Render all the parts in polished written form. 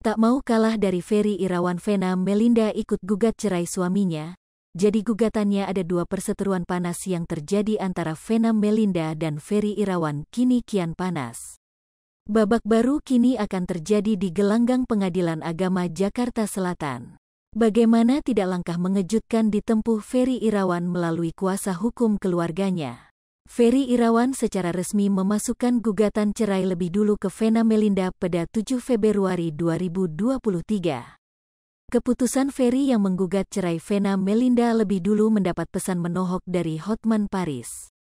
Tak mau kalah dari Ferry Irawan, Vena Melinda ikut gugat cerai suaminya. Jadi gugatannya ada dua perseteruan panas yang terjadi antara Vena Melinda dan Ferry Irawan kini kian panas. Babak baru kini akan terjadi di gelanggang Pengadilan Agama Jakarta Selatan. Bagaimana tidak langkah mengejutkan ditempuh Ferry Irawan melalui kuasa hukum keluarganya. Ferry Irawan secara resmi memasukkan gugatan cerai lebih dulu ke Vena Melinda pada 7 Februari 2023. Keputusan Ferry yang menggugat cerai Vena Melinda lebih dulu mendapat pesan menohok dari Hotman Paris.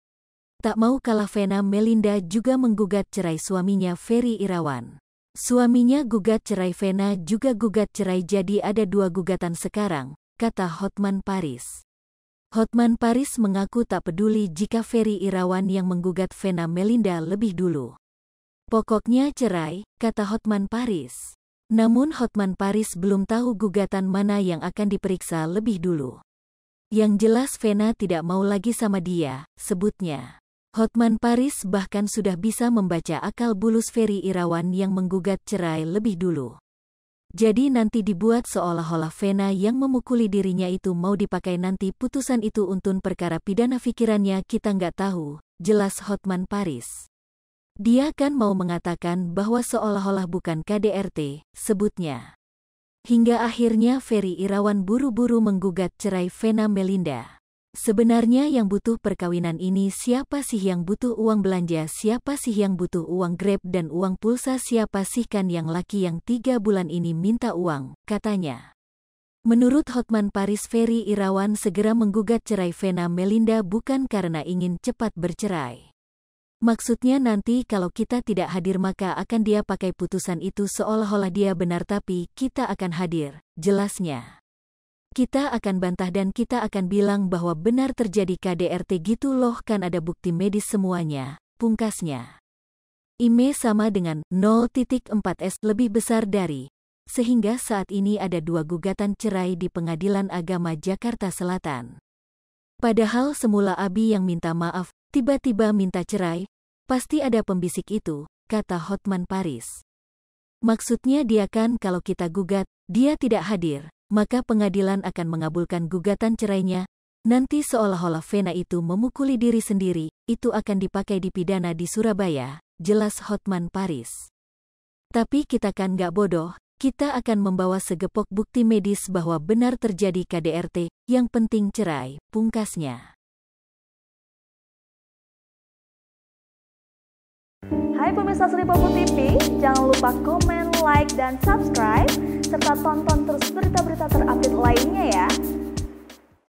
Tak mau kalah, Vena Melinda juga menggugat cerai suaminya Ferry Irawan. Suaminya gugat cerai, Vena juga gugat cerai, jadi ada dua gugatan sekarang, kata Hotman Paris. Hotman Paris mengaku tak peduli jika Ferry Irawan yang menggugat Vena Melinda lebih dulu. Pokoknya cerai, kata Hotman Paris. Namun Hotman Paris belum tahu gugatan mana yang akan diperiksa lebih dulu. Yang jelas Vena tidak mau lagi sama dia, sebutnya. Hotman Paris bahkan sudah bisa membaca akal bulus Ferry Irawan yang menggugat cerai lebih dulu. Jadi nanti dibuat seolah-olah Vena yang memukuli dirinya itu mau dipakai nanti putusan itu untuk perkara pidana, pikirannya kita nggak tahu, jelas Hotman Paris. Dia kan mau mengatakan bahwa seolah-olah bukan KDRT, sebutnya. Hingga akhirnya Ferry Irawan buru-buru menggugat cerai Vena Melinda. Sebenarnya yang butuh perkawinan ini siapa sih? Yang butuh uang belanja siapa sih? Yang butuh uang Grab dan uang pulsa siapa sih? Kan yang laki yang 3 bulan ini minta uang, katanya. Menurut Hotman Paris, Ferry Irawan segera menggugat cerai Vena Melinda bukan karena ingin cepat bercerai. Maksudnya nanti kalau kita tidak hadir maka akan dia pakai putusan itu seolah-olah dia benar, tapi kita akan hadir, jelasnya. Kita akan bantah dan kita akan bilang bahwa benar terjadi KDRT gitu loh, kan ada bukti medis semuanya, pungkasnya. IMEI sama dengan 0.4S lebih besar dari. Sehingga saat ini ada dua gugatan cerai di Pengadilan Agama Jakarta Selatan. Padahal semula Abi yang minta maaf, tiba-tiba minta cerai, pasti ada pembisik itu, kata Hotman Paris. Maksudnya dia kan kalau kita gugat, dia tidak hadir, maka pengadilan akan mengabulkan gugatan cerainya. Nanti seolah-olah Vena itu memukuli diri sendiri, itu akan dipakai di pidana di Surabaya, jelas Hotman Paris. Tapi kita kan nggak bodoh, kita akan membawa segepok bukti medis bahwa benar terjadi KDRT, yang penting cerai, pungkasnya. Hai pemirsa Sri Popo TV, jangan lupa komen, like, dan subscribe, serta tonton terus berita-berita terupdate lainnya ya.